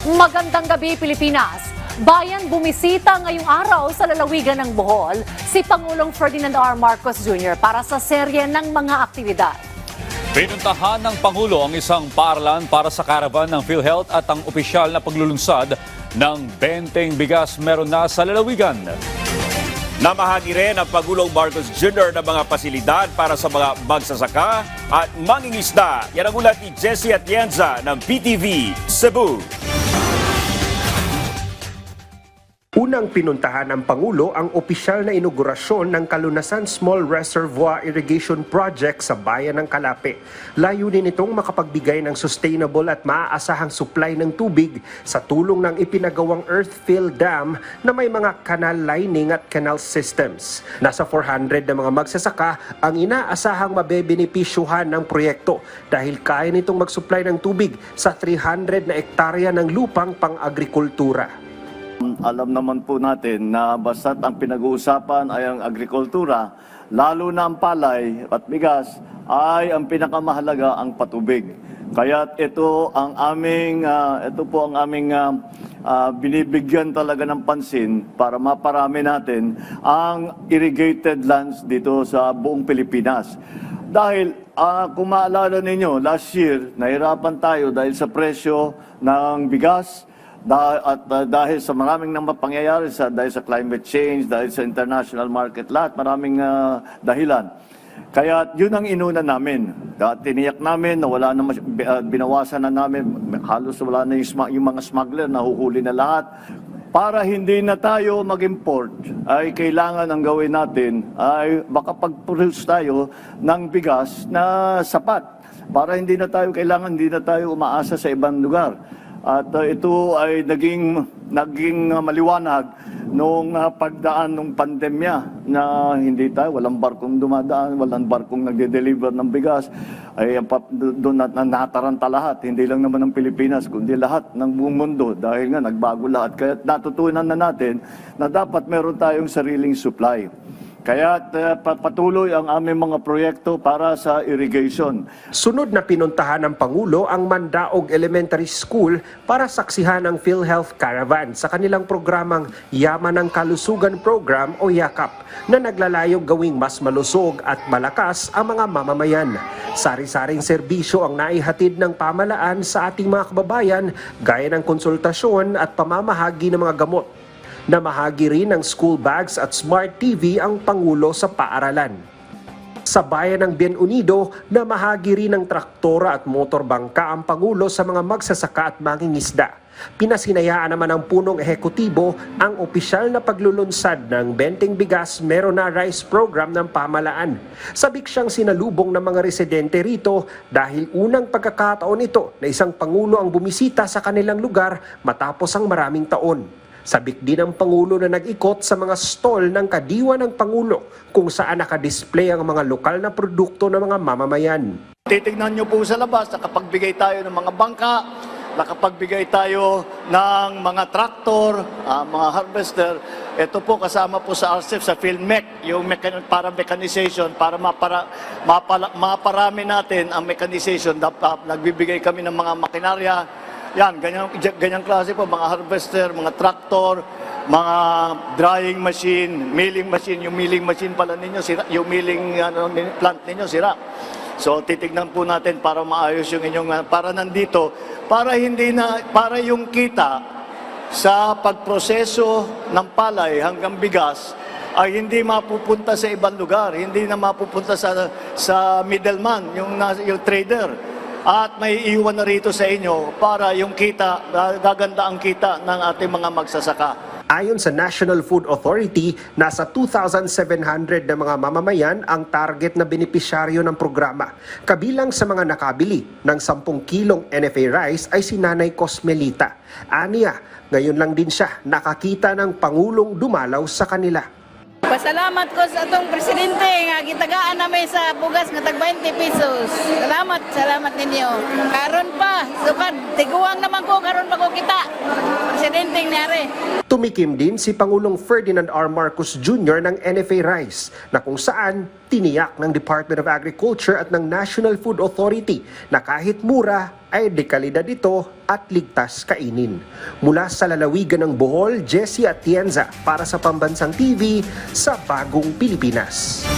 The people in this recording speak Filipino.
Magandang gabi, Pilipinas. Bayan bumisita ngayong araw sa lalawigan ng Bohol si Pangulong Ferdinand R. Marcos Jr. para sa serye ng mga aktibidad. Pinuntahan ng Pangulo ang isang paaralan para sa karavan ng PhilHealth at ang opisyal na paglulunsad ng 20 bigas meron na sa lalawigan. Namahagi rin ang Pangulong Marcos Jr. ng mga pasilidad para sa mga magsasaka at mangingisda. Yan ang ulat ni Jessie Atienza ng PTV Cebu. Unang pinuntahan ng Pangulo ang opisyal na inaugurasyon ng Kalunasan Small Reservoir Irrigation Project sa bayan ng Calape. Layunin nitong makapagbigay ng sustainable at maaasahang supply ng tubig sa tulong ng ipinagawang earth-fill dam na may mga canal lining at canal systems. Nasa 400 na mga magsasaka ang inaasahang mabebenepisyuhan ng proyekto dahil kaya nitong mag-supply ng tubig sa 300 na ektarya ng lupang pang-agrikultura. Alam naman po natin na basta't ang pinag-uusapan ay ang agrikultura, lalo na ang palay at bigas, ay ang pinakamahalaga ang patubig. Kaya ito po ang aming binibigyan talaga ng pansin para maparami natin ang irrigated lands dito sa buong Pilipinas. Dahil kung maalala ninyo, last year, nahirapan tayo dahil sa presyo ng bigas, dahil sa maraming pangyayari, dahil sa climate change, dahil sa international market, maraming dahilan. Kaya yun ang inuna namin. Tiniyak namin na wala na, binawasan na namin, halos wala na yung mga smuggler, nahuhuli na lahat. Para hindi na tayo mag-import, ay kailangan ang gawin natin ay makapag-produce tayo ng bigas na sapat. Para hindi na tayo umaasa sa ibang lugar. At ito ay naging maliwanag nung pagdaan ng pandemya na hindi tayo, walang barkong dumadaan, walang barkong nagde-deliver ng bigas. Ay doon nataranta lahat, hindi lang naman ng Pilipinas, kundi lahat ng buong mundo dahil nga nagbago lahat. Kaya natutunan na natin na dapat meron tayong sariling supply. Kaya patuloy ang aming mga proyekto para sa irrigation. Sunod na pinuntahan ng Pangulo ang Mandaog Elementary School para saksihan ang PhilHealth Caravan sa kanilang programang Yaman ng Kalusugan Program o YAKAP na naglalayong gawing mas malusog at malakas ang mga mamamayan. Sari-saring serbisyo ang naihatid ng pamalaan sa ating mga kababayan gaya ng konsultasyon at pamamahagi ng mga gamot. Namahagi rin ng school bags at smart TV ang Pangulo sa paaralan. Sa bayan ng Bien Unido, namahagi rin ng traktora at motorbangka ang Pangulo sa mga magsasaka at mangingisda. Pinasinayaan naman ng punong ehekutibo ang opisyal na paglulunsad ng 20 bigas meron na rice program ng pamalaan. Sabik siyang sinalubong ng mga residente rito dahil unang pagkakataon ito na isang Pangulo ang bumisita sa kanilang lugar matapos ang maraming taon. Sabik din ang Pangulo na nag-ikot sa mga stall ng kadiwa ng Pangulo kung saan nakadisplay ang mga lokal na produkto ng mga mamamayan. Titignan nyo po sa labas, nakapagbigay tayo ng mga bangka, nakapagbigay tayo ng mga traktor, mga harvester. Ito po kasama po sa RCEP, sa PhilMech, yung para mechanization, para maparami natin ang mechanization. Nagbibigay kami ng mga makinarya. Yan, ganyang klase po, mga harvester, mga traktor, mga drying machine, milling machine. Yung milling machine pala ninyo, sira. Yung milling plant ninyo, sira. So, titignan po natin para maayos yung inyong, para nandito, para yung kita sa pagproseso ng palay hanggang bigas ay hindi mapupunta sa ibang lugar, hindi na mapupunta sa middleman, yung trader. At may iwan na rito sa inyo para yung kita, gaganda ang kita ng ating mga magsasaka. Ayon sa National Food Authority, nasa 2,700 na mga mamamayan ang target na benepisyaryo ng programa. Kabilang sa mga nakabili ng 10 kilong NFA rice ay si Nanay Cosmelita. Aniya, ngayon lang din siya nakakita ng Pangulong dumalaw sa kanila. Pasalamat ko sa atong presidente nga gitagaan namin sa bugas nga tag 20 pesos. Salamat ninyo. Karon pa, sukad tiguang naman ko karon pa ko kita. presidente nari. Tumikim din si Pangulong Ferdinand R. Marcos Jr. ng NFA Rice na kung saan tiniyak ng Department of Agriculture at ng National Food Authority na kahit mura ay dekalidad ito at ligtas kainin. Mula sa lalawigan ng Bohol, Jessie Atienza para sa Pambansang TV sa Bagong Pilipinas.